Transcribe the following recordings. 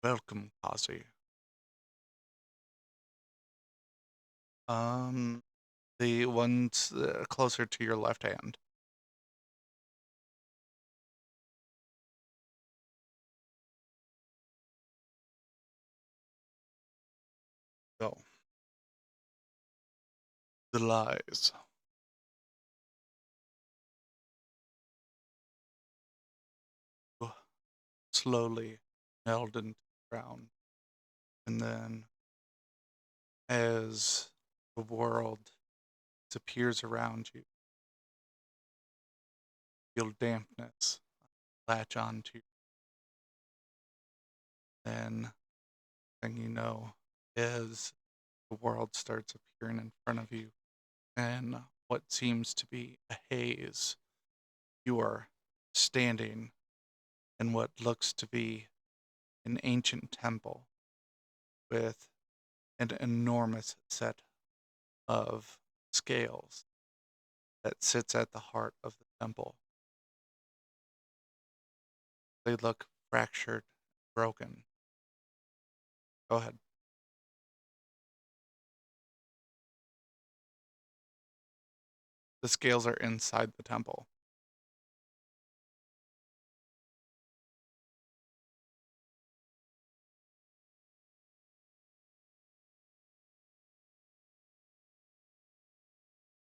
Welcome, Kazi. Um, the ones closer to your left hand. Go. The lies. Slowly held into the ground. And then, as the world disappears around you, feel dampness latch onto you. Then, thing you know, as the world starts appearing in front of you, and what seems to be a haze, you are standing in what looks to be an ancient temple with an enormous set of scales that sits at the heart of the temple. They look fractured, broken. Go ahead. The scales are inside the temple.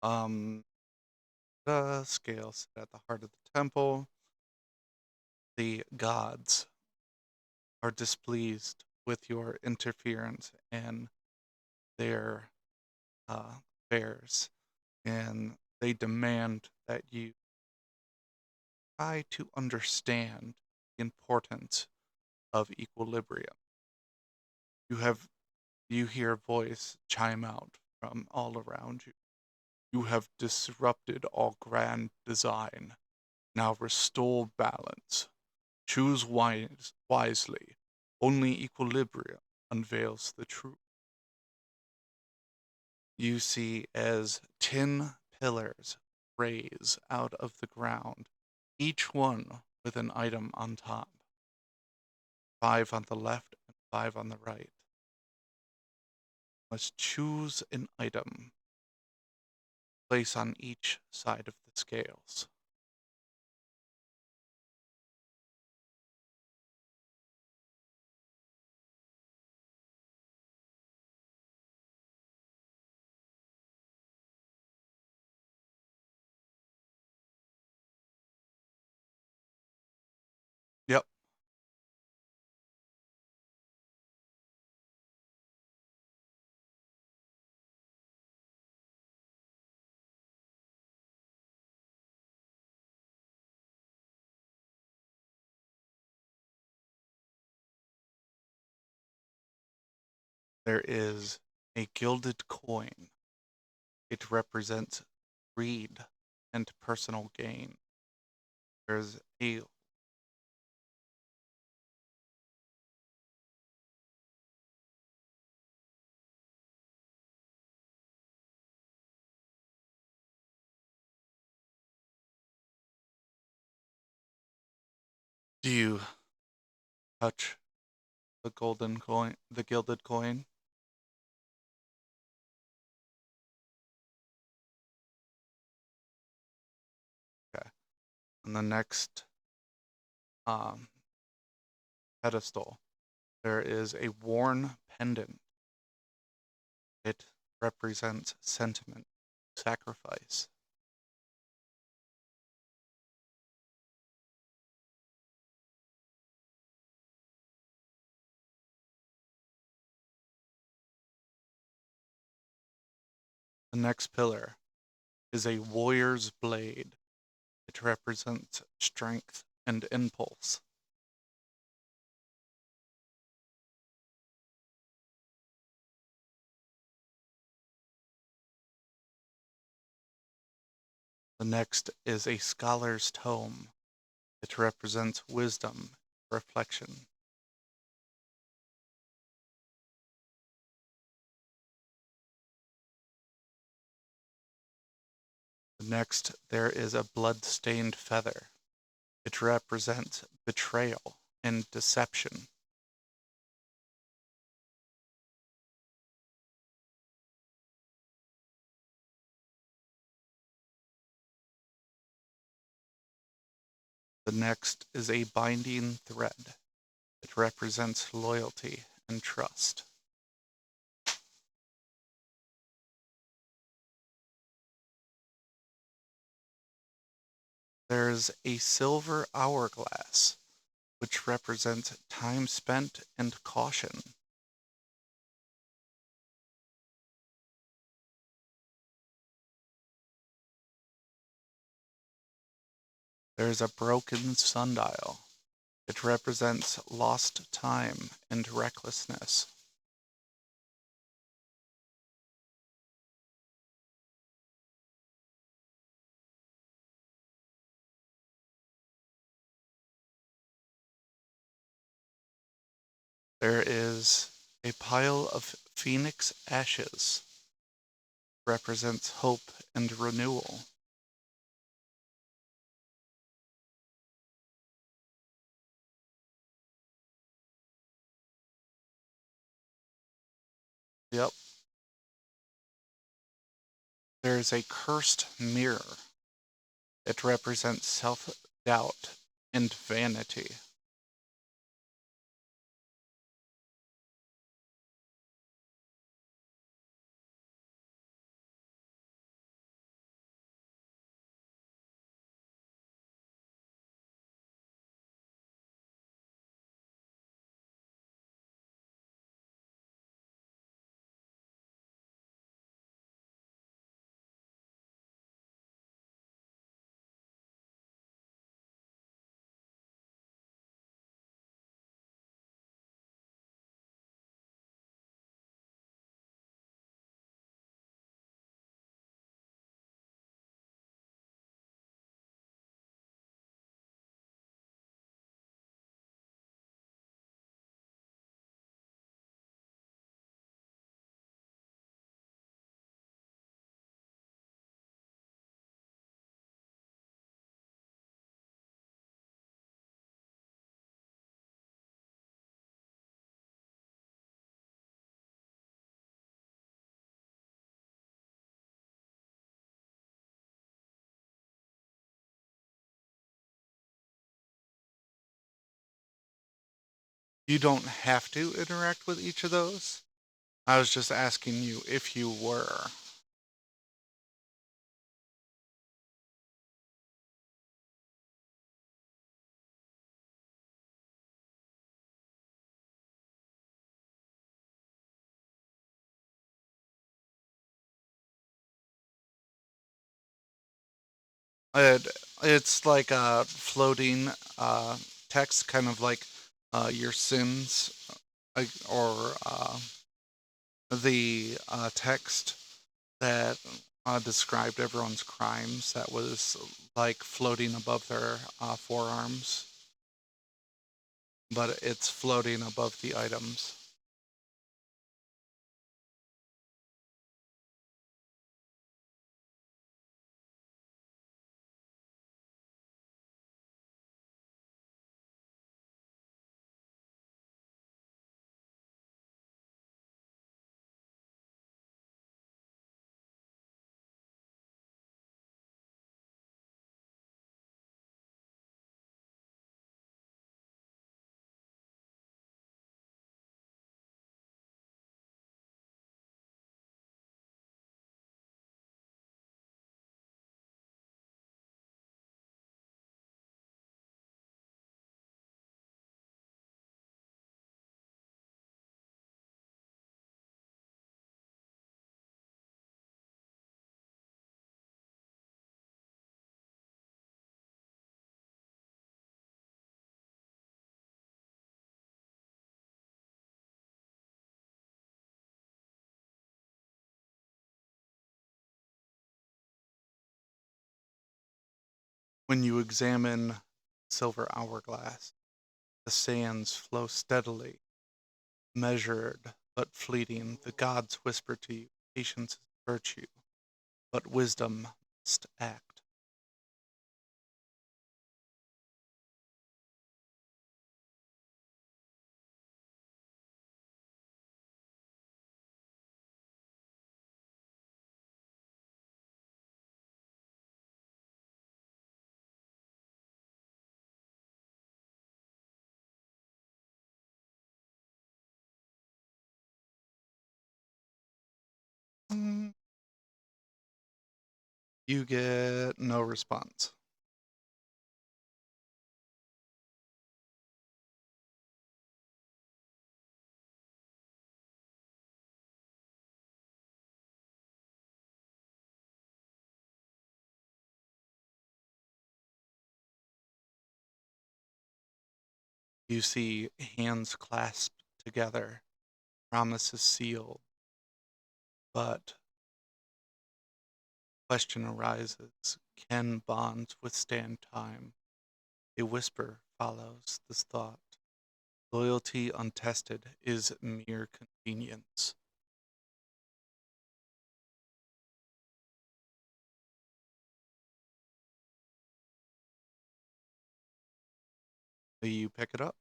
Um, the scales sit at the heart of the temple. The gods are displeased with your interference in their affairs, and they demand that you try to understand the importance of equilibrium. You hear a voice chime out from all around you. You have disrupted all grand design. Now restore balance. Choose wisely. Only equilibrium unveils the truth. You see as 10 pillars raise out of the ground, each one with an item on top. 5 on the left and 5 on the right. Must choose an item, place on each side of the scales. Yep, there is a gilded coin. It represents greed and personal gain. There's a Do you touch the golden coin, the gilded coin? Okay. On the next um, pedestal, there is a worn pendant. It represents sentiment, sacrifice. The next pillar is a warrior's blade. It represents strength and impulse. The next is a scholar's tome. It represents wisdom, reflection. Next, there is a blood-stained feather. It represents betrayal and deception. The next is a binding thread. It represents loyalty and trust. There's a silver hourglass, which represents time spent and caution. There's a broken sundial. It represents lost time and recklessness. There is a pile of phoenix ashes, represents hope and renewal. Yep. There's a cursed mirror. It represents self doubt and vanity. You don't have to interact with each of those. I was just asking you if you were. It, it's like a floating text, kind of like your sins or the text that described everyone's crimes that was like floating above their forearms, but it's floating above the items. When you examine silver hourglass, the sands flow steadily, measured but fleeting. The gods whisper to you, patience is virtue, but wisdom must act. You get no response. You see hands clasped together, promises sealed, but question arises, can bonds withstand time? A whisper follows this thought. Loyalty untested is mere convenience. Do you pick it up?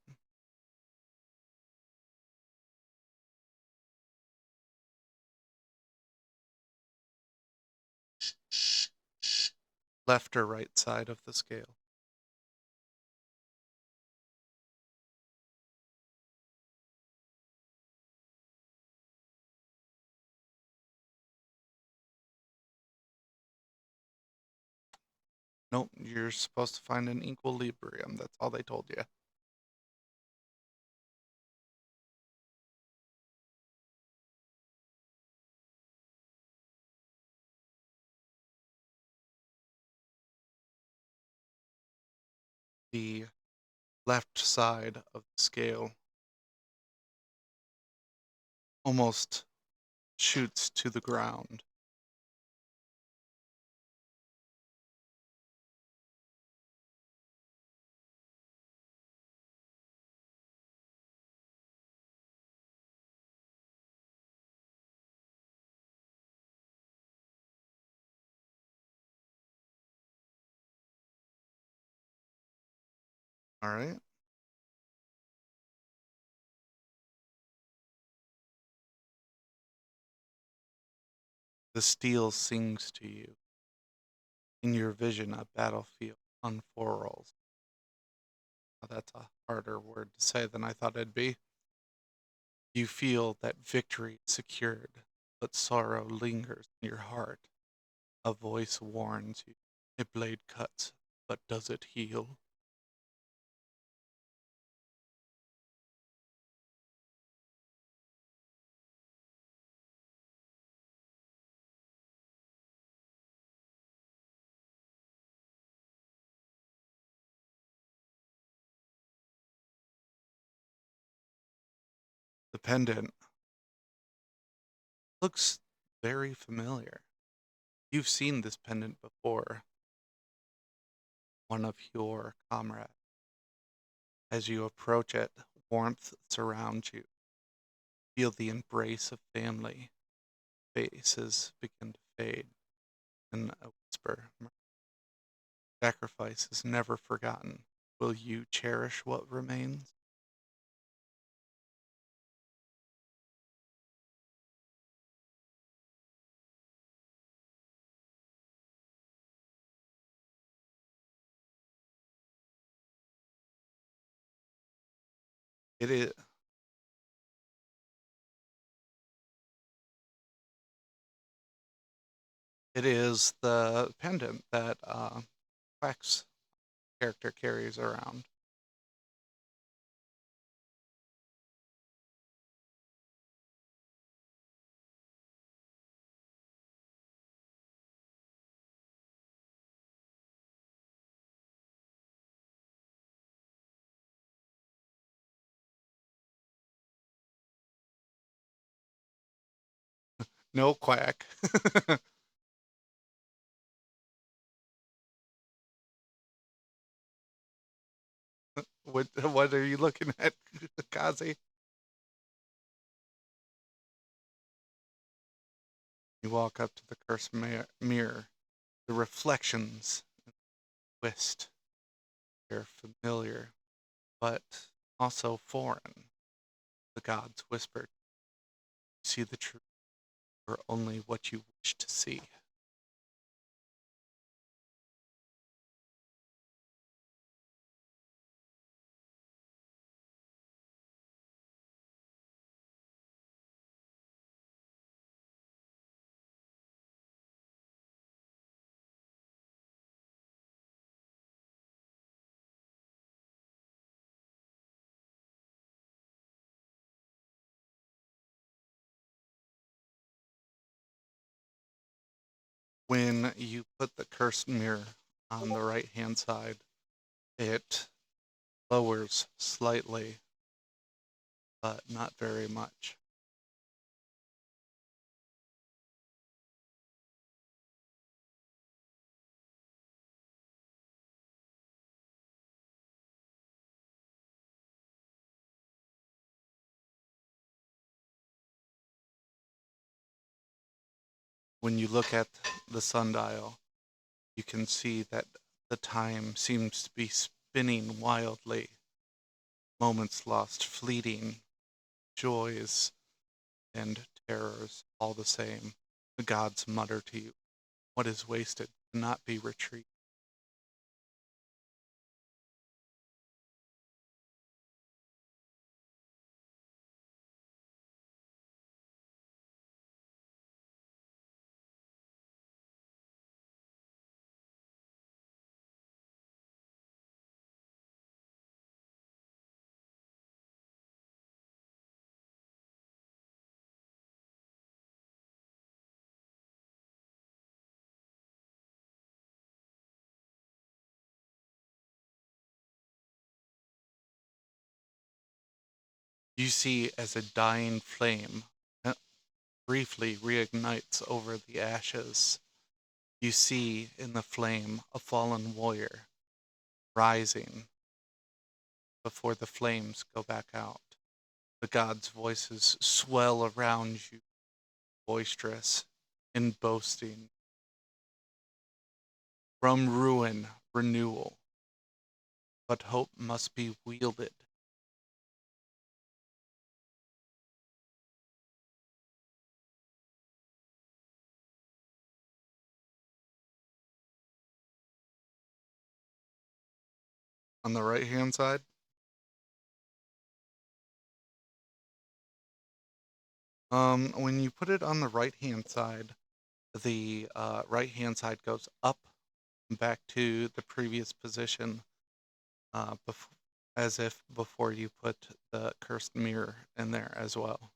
Left or right side of the scale? Nope, you're supposed to find an equilibrium. That's all they told you. The left side of the scale almost shoots to the ground. All right. The steel sings to you. In your vision, a battlefield unfurls. Oh, that's a harder word to say than I thought it'd be. You feel that victory is secured, but sorrow lingers in your heart. A voice warns you. A blade cuts, but does it heal? The pendant looks very familiar. You've seen this pendant before, one of your comrades. As you approach it, warmth surrounds you. Feel the embrace of family. Faces begin to fade, and a whisper. Sacrifice is never forgotten. Will you cherish what remains? It is, it is the pendant that Quack's character carries around. No Quack. What are you looking at, Kazi? You walk up to the cursed mirror. The reflections twist. They're familiar, but also foreign. The gods whispered, see the truth, or only what you wish to see. When you put the cursed mirror on the right hand side, it lowers slightly, but not very much. When you look at the sundial, you can see that the time seems to be spinning wildly, moments lost fleeting, joys and terrors all the same. The gods mutter to you, what is wasted cannot be retrieved. You see as a dying flame briefly reignites over the ashes. You see in the flame a fallen warrior rising before the flames go back out. The gods' voices swell around you, boisterous and boasting. From ruin, renewal, but hope must be wielded. On the right hand side, when you put it on the right hand side, the right hand side goes up back to the previous position, as if before you put the cursed mirror in there as well.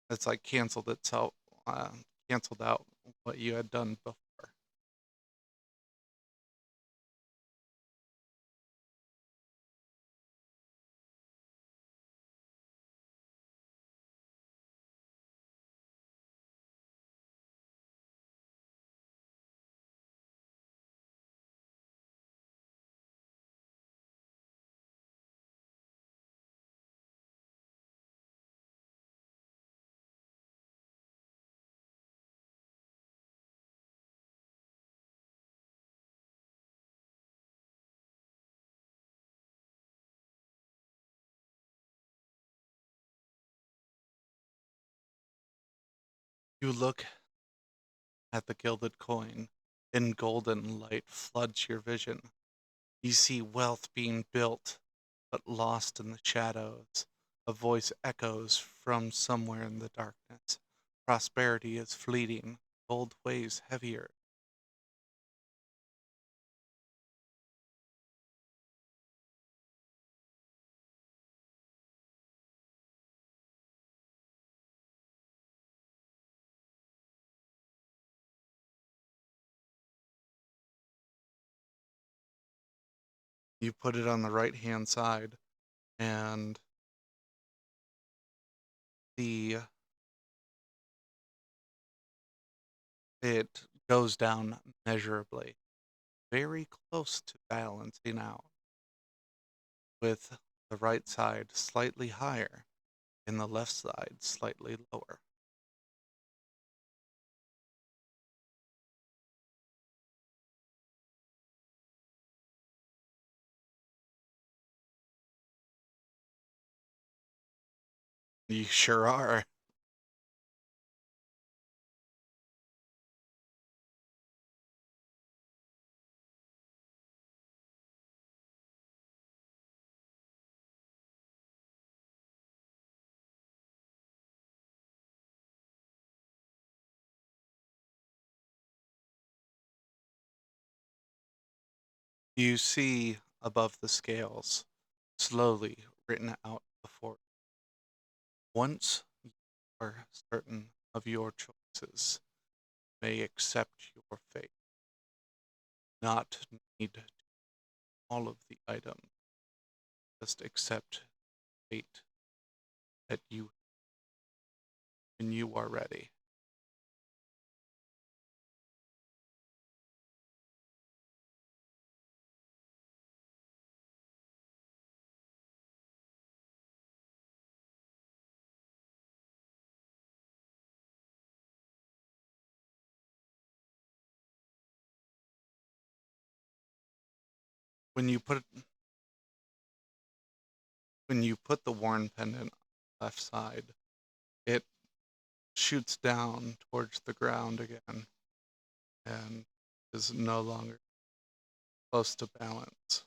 It's like canceled itself, uh, canceled out what you had done before. You look at the gilded coin, and golden light floods your vision. You see wealth being built, but lost in the shadows. A voice echoes from somewhere in the darkness. Prosperity is fleeting, gold weighs heavier. You put it on the right hand side, and the it goes down measurably, very close to balancing out, with the right side slightly higher and the left side slightly lower. You sure are. You see above the scales, slowly written out before. Once are certain of your choices, may accept your fate, not need all of the items, just accept fate that you when you are ready. When you put the worn pendant left side, it shoots down towards the ground again and is no longer close to balance.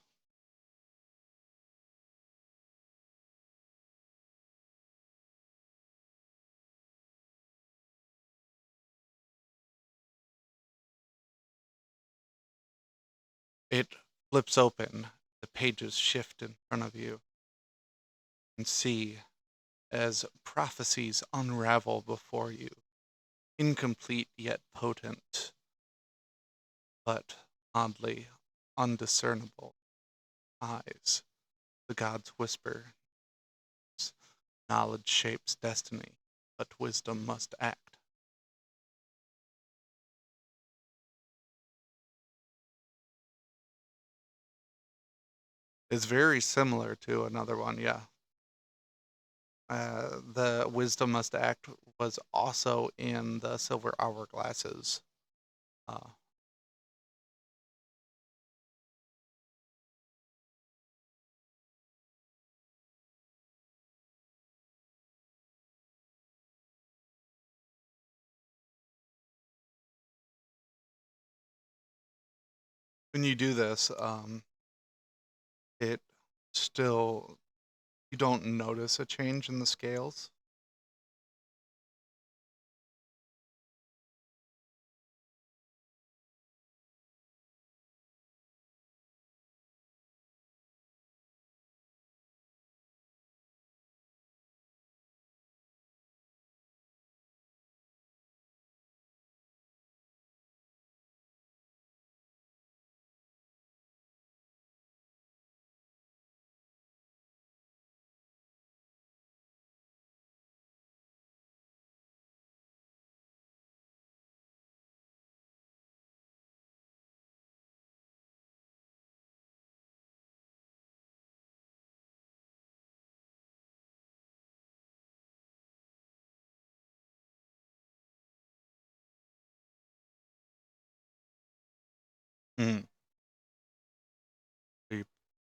It flips open, the pages shift in front of you, and see as prophecies unravel before you, incomplete yet potent, but oddly undiscernible eyes. The gods whisper, knowledge shapes destiny, but wisdom must act. It's very similar to another one, yeah. The wisdom must act was also in the silver hourglasses. Uh, when you do this, it still you don't notice a change in the scales. Mm. You-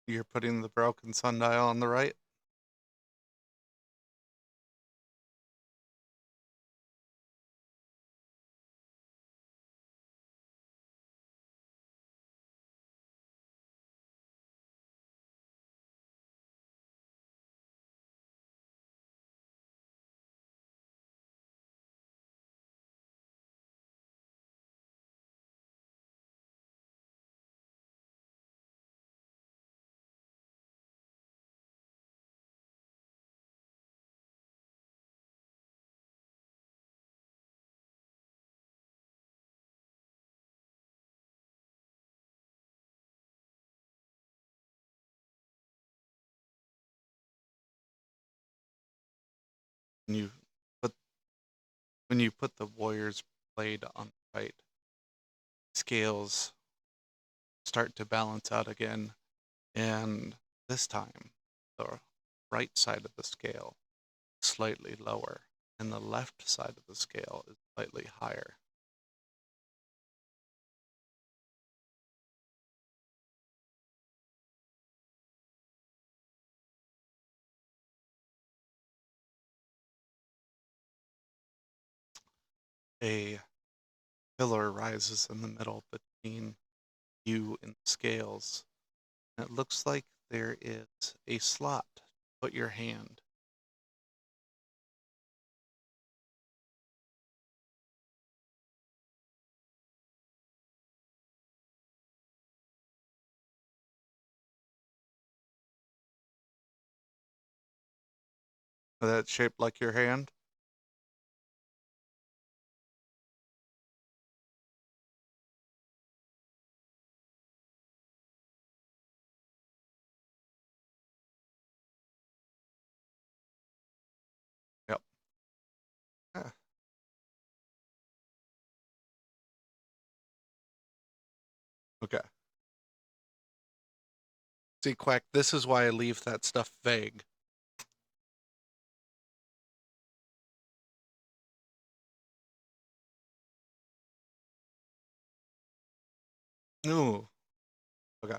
You're putting the broken sundial on the right. When you put the warrior's blade on the right, scales start to balance out again, and this time the right side of the scale is slightly lower, and the left side of the scale is slightly higher. A pillar rises in the middle between you and the scales, and it looks like there is a slot to put your hand. That's shaped like your hand. Okay. See, Quack, this is why I leave that stuff vague. Ooh. Okay.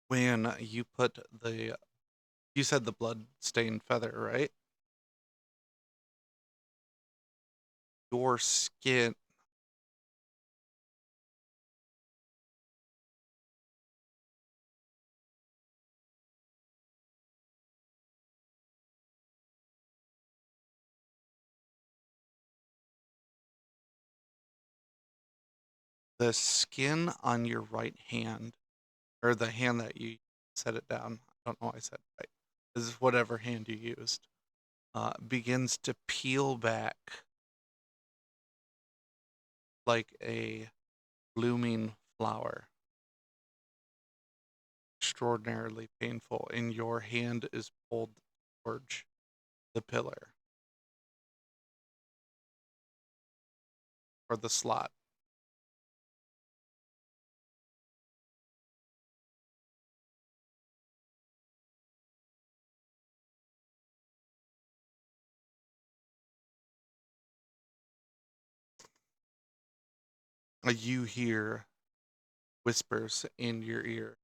When you put you said the blood-stained feather, right? Your skin, the skin on your right hand, or the hand that you set it down, I don't know why I said it right, this is whatever hand you used, begins to peel back like a blooming flower. Extraordinarily painful, and your hand is pulled towards the pillar or the slot. You hear whispers in your ear.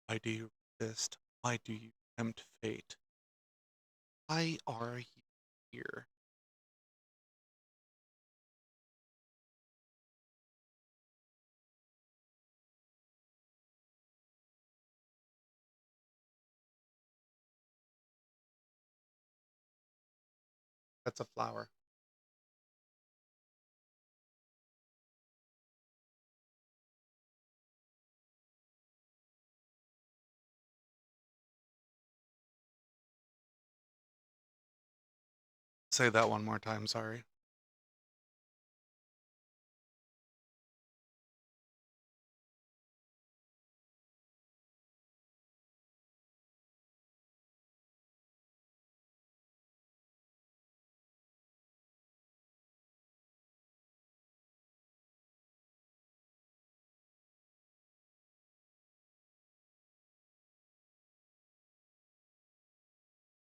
Why do you resist? Why do you tempt fate? Why are you here? That's a flower. Say that one more time, sorry.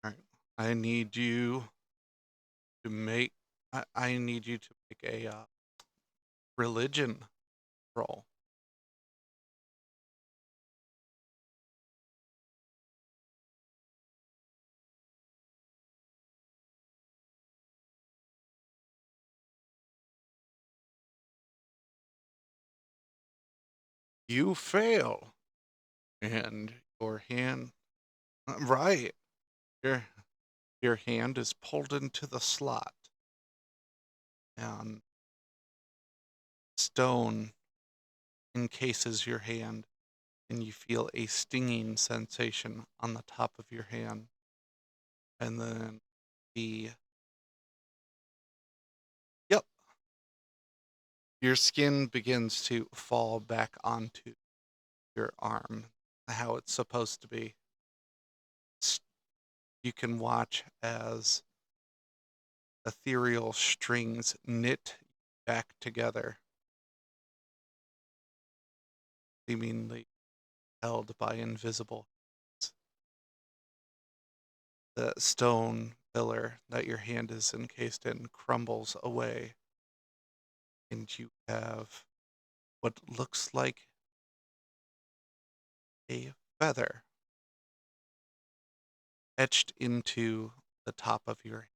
All right. I need you to make. I need you to make a religion roll. You fail, and your hand. Right. Your your hand is pulled into the slot, and stone encases your hand, and you feel a stinging sensation on the top of your hand. And then the yep, your skin begins to fall back onto your arm, how it's supposed to be. You can watch as ethereal strings knit back together, seemingly held by invisible hands. The stone pillar that your hand is encased in crumbles away, and you have what looks like a feather etched into the top of your.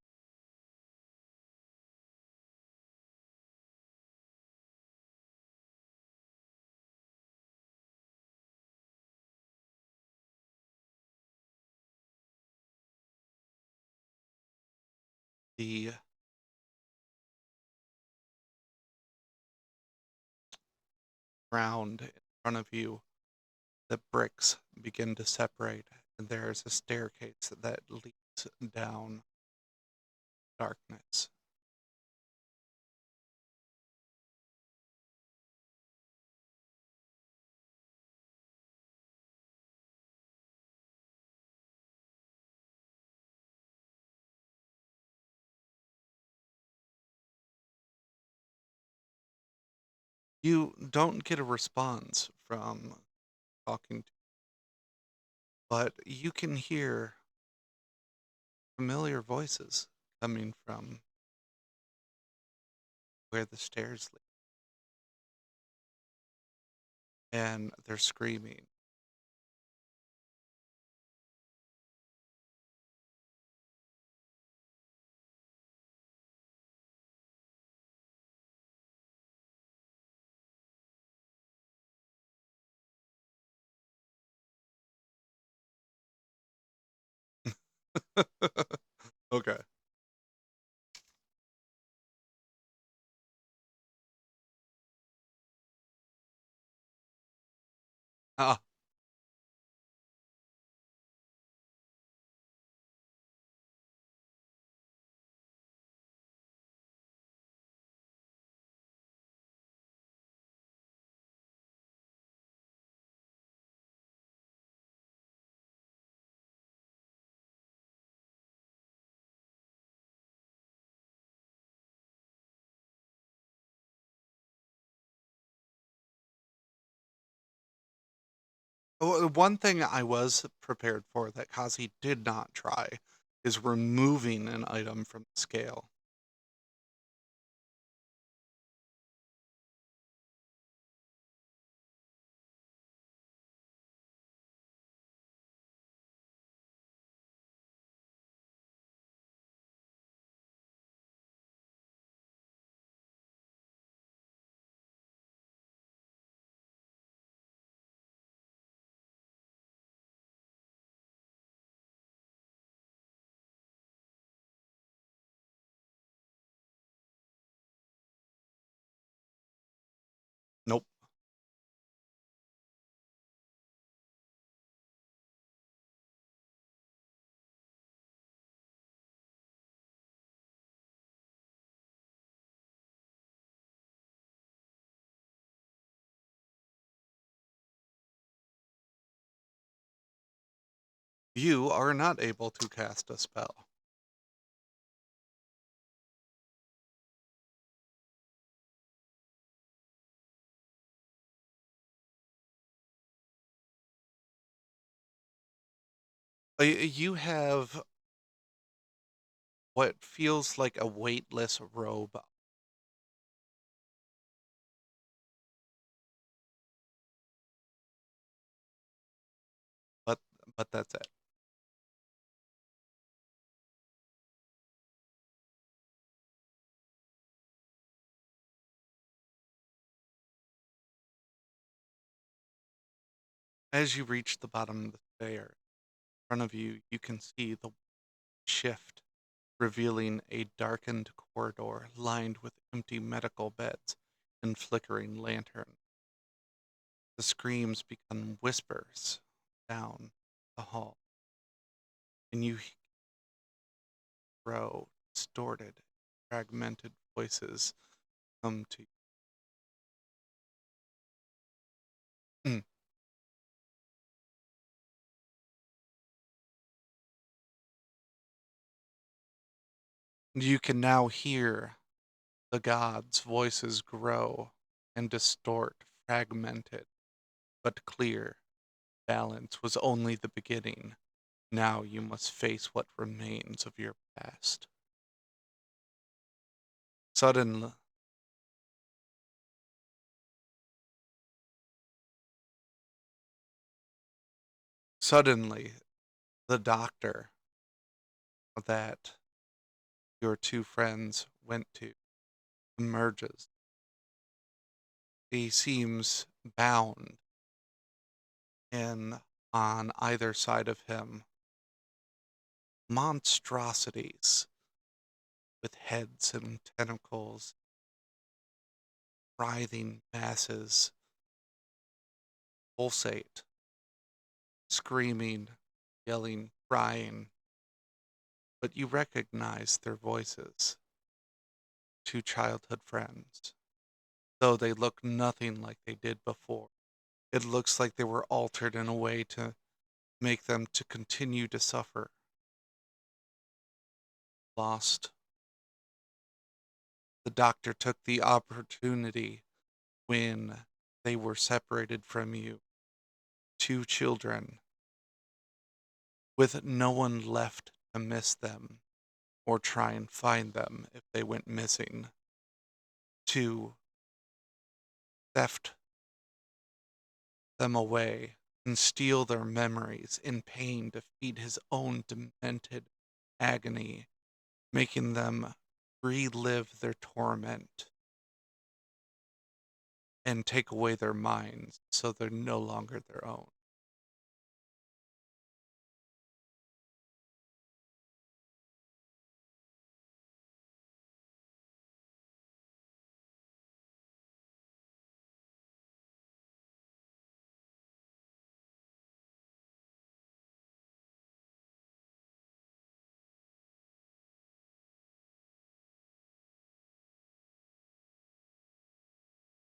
The ground in front of you, the bricks begin to separate, and there is a staircase that leads down darkness. You don't get a response from talking to, but you can hear familiar voices coming from where the stairs lead, and they're screaming. Okay. Ah, one thing I was prepared for that Kazi did not try is removing an item from the scale. Nope. You are not able to cast a spell. You have what feels like a weightless robe, but but that's it. As you reach the bottom of the stair, in front of you, you can see the shift, revealing a darkened corridor lined with empty medical beds and flickering lanterns. The screams become whispers down the hall, and you hear distorted, fragmented voices come to you. You can now hear the gods' voices grow and distort, fragmented, but clear. Balance was only the beginning. Now you must face what remains of your past. Suddenly, suddenly, the doctor that your two friends went to emerges. He seems bound, and on either side of him, monstrosities with heads and tentacles, writhing masses pulsate, screaming, yelling, crying, but you recognize their voices, two childhood friends, though they look nothing like they did before. It looks like they were altered in a way to make them to continue to suffer. Lost. The doctor took the opportunity when they were separated from you, two children, with no one left to miss them or try and find them if they went missing, to theft them away and steal their memories in pain to feed his own demented agony, making them relive their torment and take away their minds so they're no longer their own.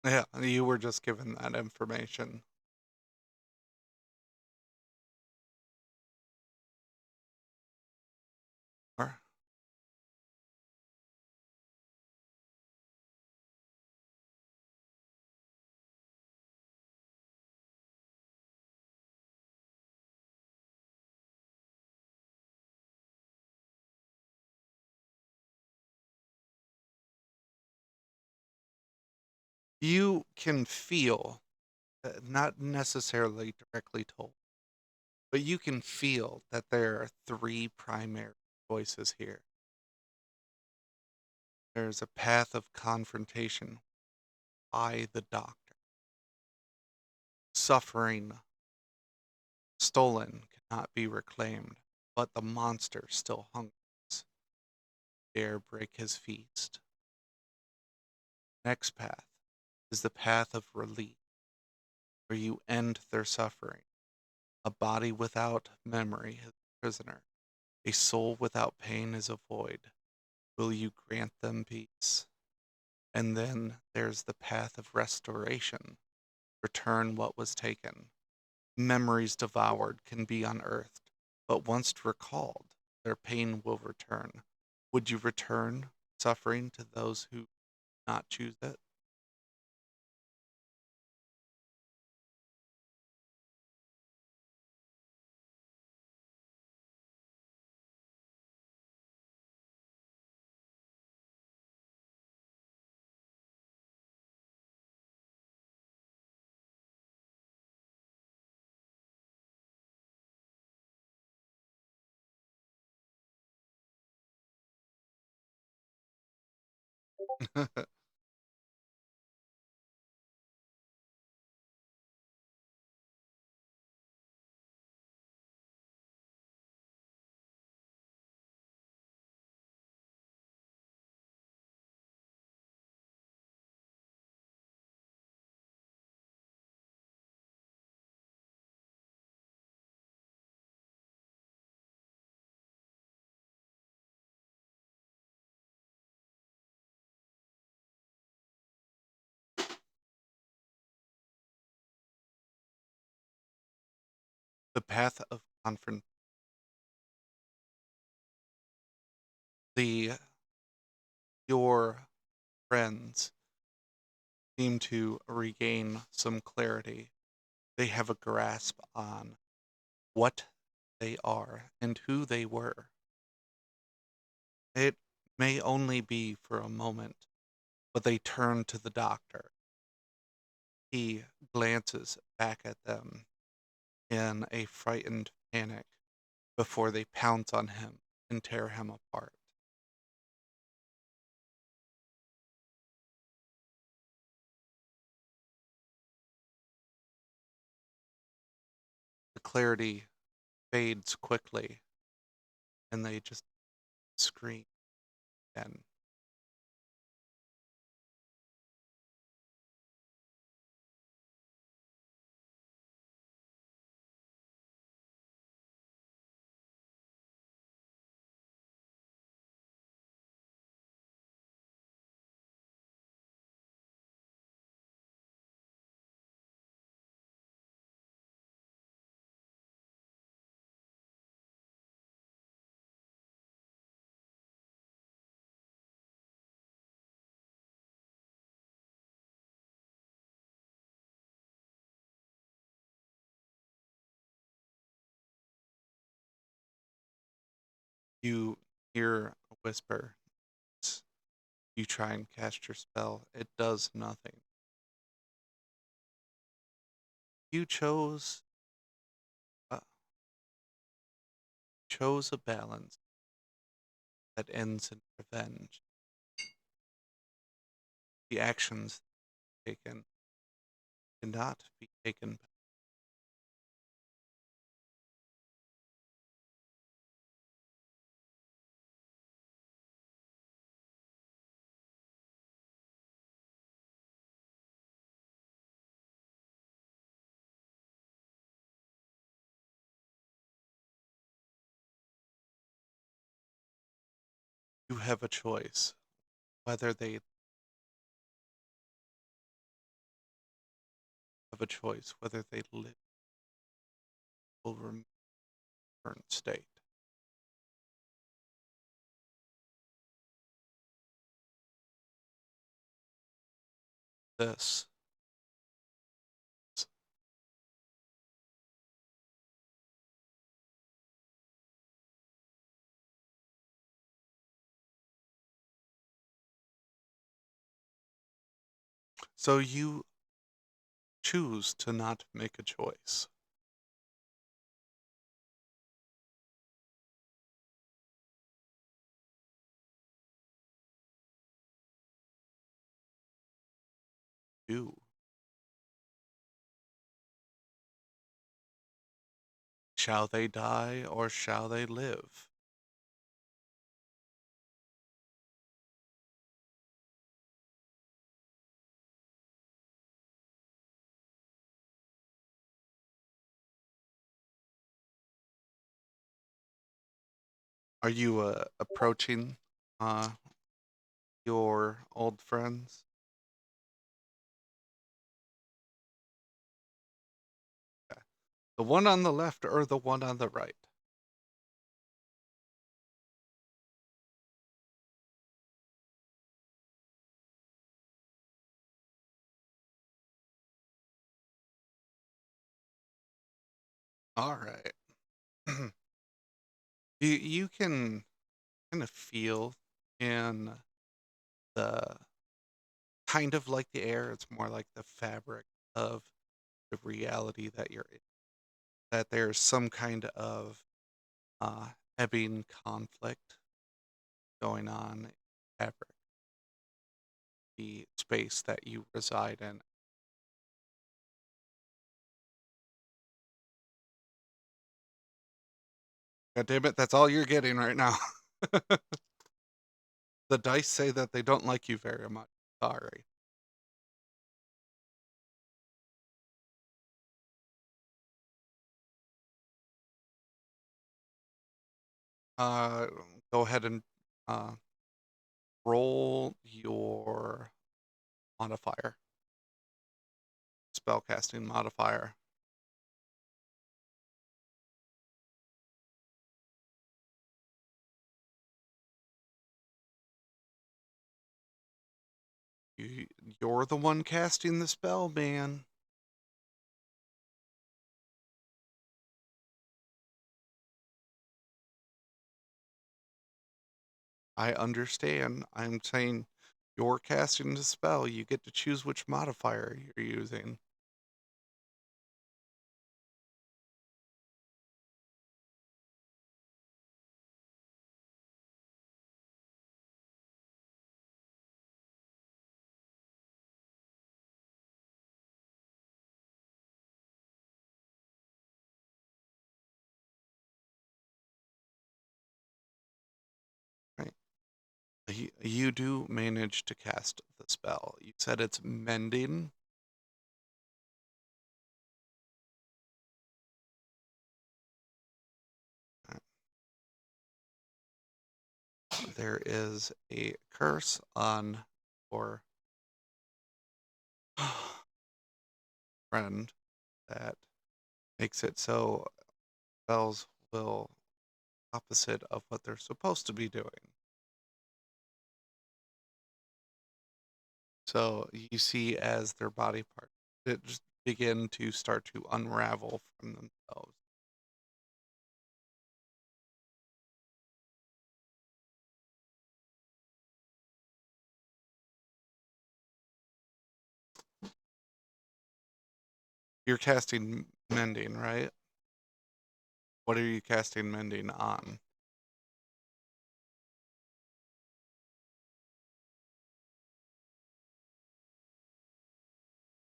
Yeah, you were just given that information. Or you can feel, not necessarily directly told, but you can feel that there are three primary voices here. There's a path of confrontation by the doctor. Suffering stolen cannot be reclaimed, but the monster still hungers. Dare break his feast. Next path is the path of relief, where you end their suffering. A body without memory is a prisoner. A soul without pain is a void. Will you grant them peace? And then there's the path of restoration. Return what was taken. Memories devoured can be unearthed, but once recalled, their pain will return. Would you return suffering to those who not choose it? The path of confront. The your friends seem to regain some clarity. They have a grasp on what they are and who they were. It may only be for a moment, but they turn to the doctor. He glances back at them in a frightened panic before they pounce on him and tear him apart. The clarity fades quickly and they just scream again. You hear a whisper. You try and cast your spell. It does nothing. You uh, chose a balance that ends in revenge. The actions taken cannot be taken back. You have a choice whether they have a choice whether they live will remain in current state. This. So you choose to not make a choice. You. Shall they die or shall they live? Are you approaching uh, your old friends? Okay. The one on the left or the one on the right? All right. You can kind of feel in the kind of like the air, it's more like the fabric of the reality that you're in, that there's some kind of uh, ebbing conflict going on in the fabric, the space that you reside in. God damn it, that's all you're getting right now. The dice say that they don't like you very much. Sorry. Uh, Go ahead and uh, roll your modifier, spellcasting modifier. You, you're the one casting the spell, man. I understand. I'm saying you're casting the spell. You get to choose which modifier you're using. Right. You do manage to cast the spell. You said it's mending. There is a curse on your friend that makes it so spells will opposite of what they're supposed to be doing. So you see as their body parts that just begin to start to unravel from themselves. You're casting mending, right? What are you casting mending on?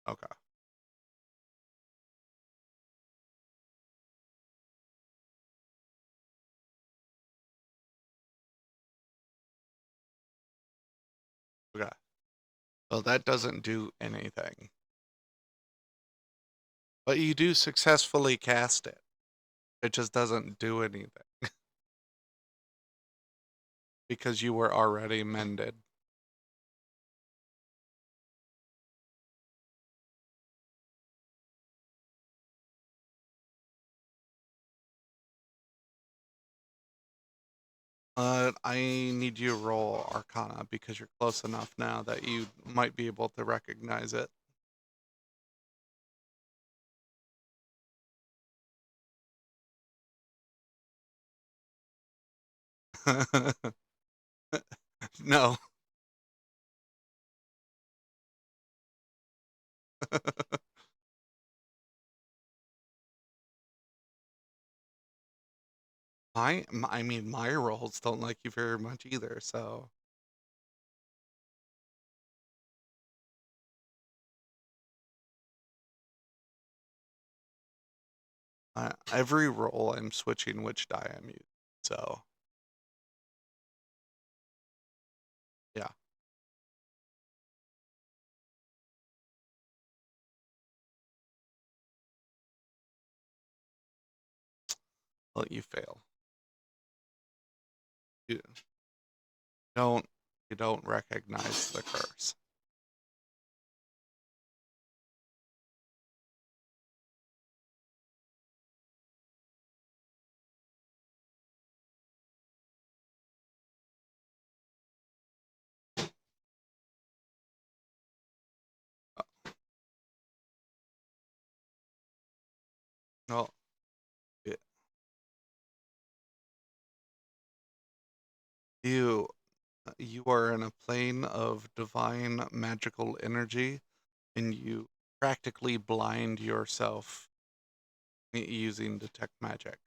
Okay. Okay. Well, that doesn't do anything. But you do successfully cast it. It just doesn't do anything because you were already mended. I need you to roll Arcana because you're close enough now that you might be able to recognize it. No. I mean, my rolls don't like you very much either, so every roll I'm switching which die I'm using. So yeah, well, you fail. You don't you don't recognize the curse. Well, y- you you are in a plane of divine magical energy, and you practically blind yourself using detect magic.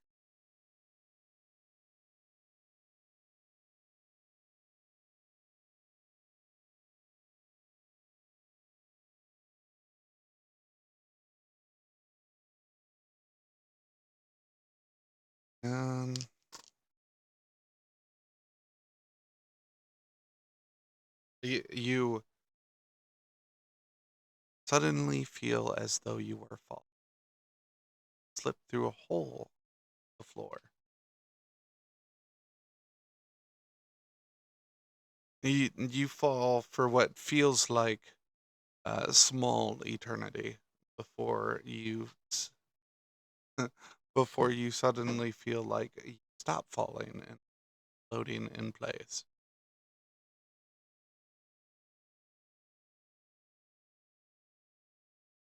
And you suddenly feel as though you are falling, slip through a hole in the floor. You fall for what feels like a small eternity before before you suddenly feel like you stop falling and floating in place.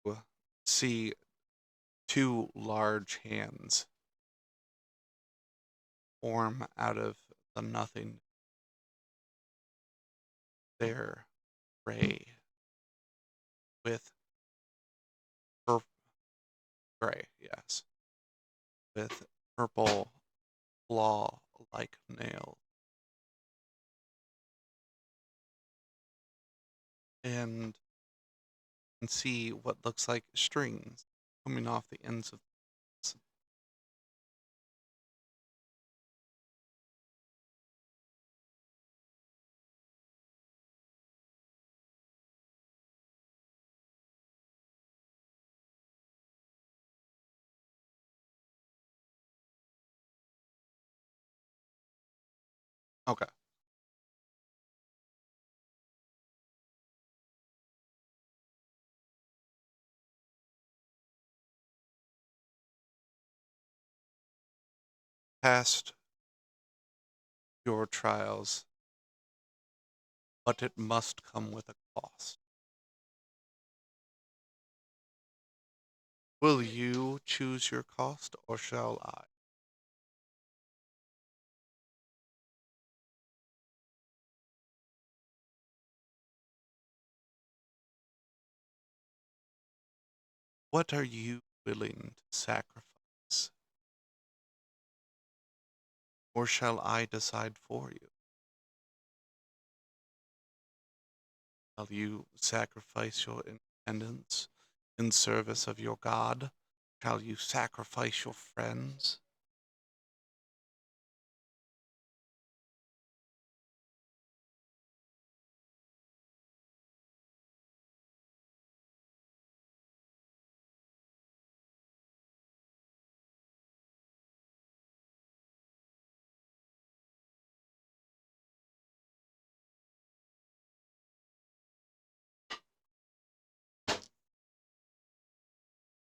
You see two large hands form out of the nothing. They're gray with pur- gray, yes, with purple claw-like nails, and can see what looks like strings coming off the ends of this. Okay. Past your trials, but it must come with a cost. Will you choose your cost, or shall I? What are you willing to sacrifice? Or shall I decide for you? Shall you sacrifice your independence in service of your God? Shall you sacrifice your friends?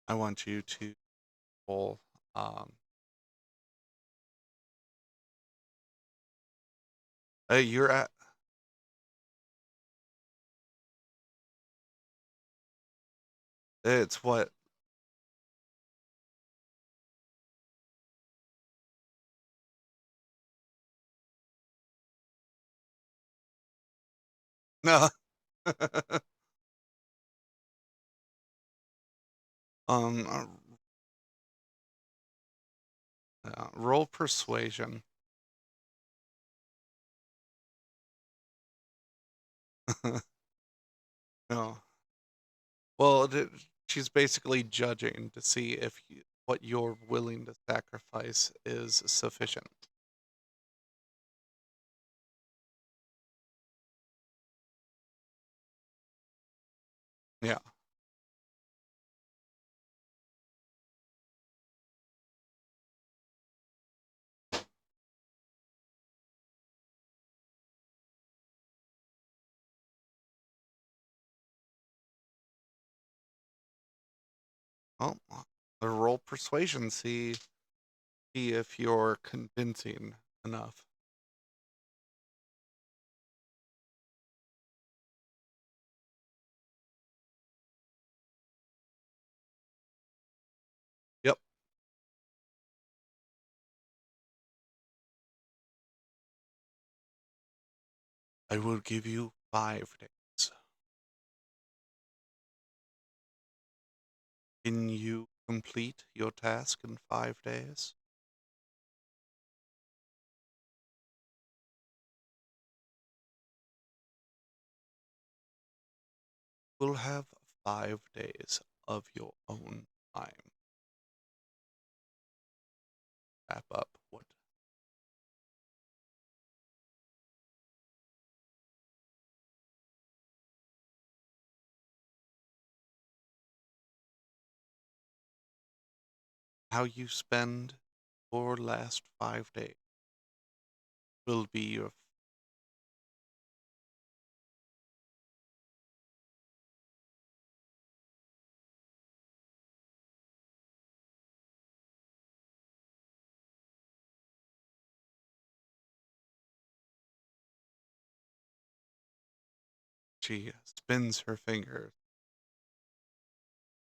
I want you to roll. Um, you're at. It's what? No. um, roll persuasion. No. Well, she's basically judging to see if what you're willing to sacrifice is sufficient. Yeah. Well, the roll persuasion. See if you're convincing enough. Yep. I will give you 5 days. Can you complete your task in 5 days? You'll have 5 days of your own time. Wrap up what how you spend your last 5 days will be your. She spins her fingers,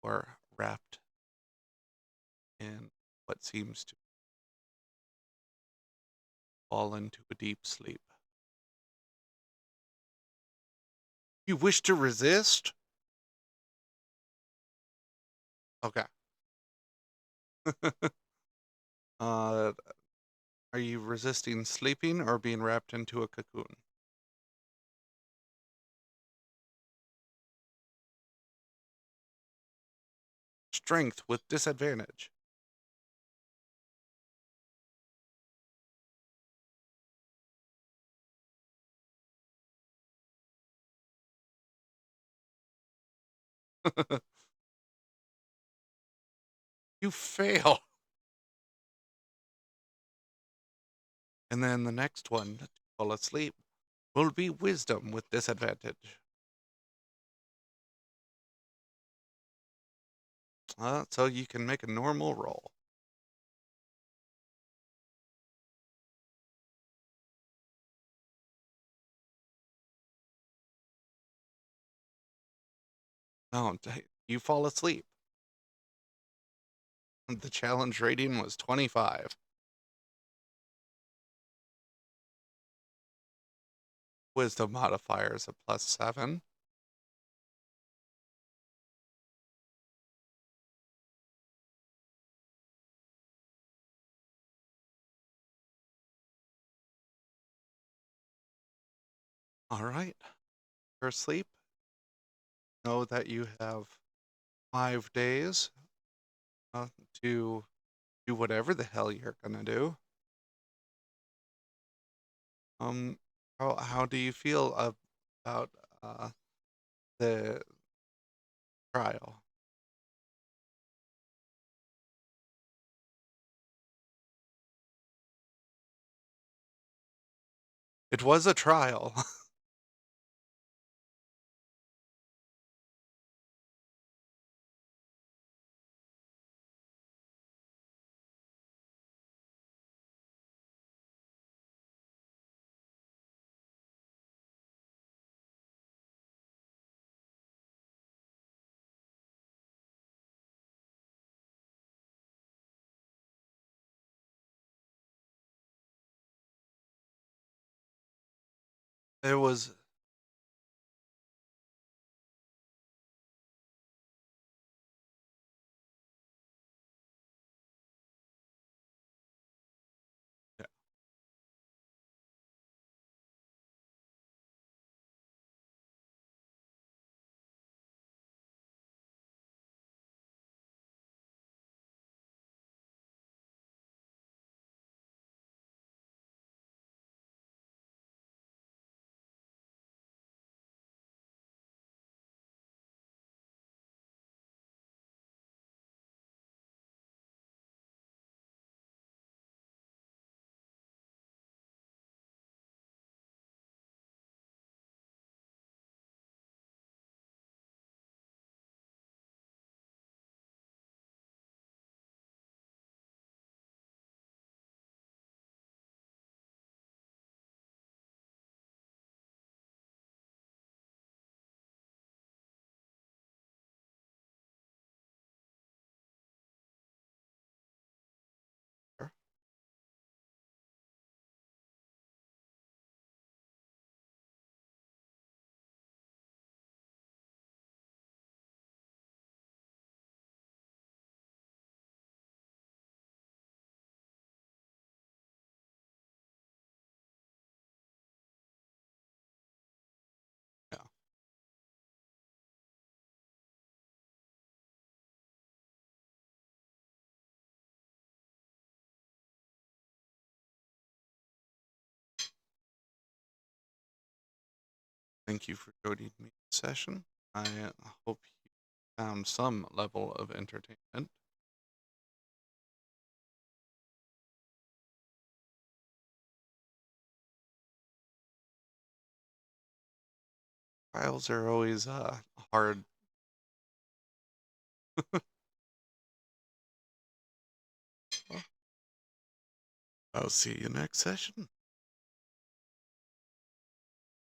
or wrapped in what seems to fall into a deep sleep. You wish to resist? Okay. uh, are you resisting sleeping or being wrapped into a cocoon? Strength with disadvantage. You fail. And then the next one to fall asleep will be wisdom with disadvantage. So you can make a normal roll. No, you fall asleep. The challenge rating was 25. Wisdom modifier is a +7. All right. For sleep, know that you have 5 days uh, to do whatever the hell you're gonna do. Um, how do you feel about uh, the trial? It was a trial. It was, yeah, sure. Yeah. Thank you for joining me in this session. I hope you found some level of entertainment. Trials are always hard. I'll see you next session.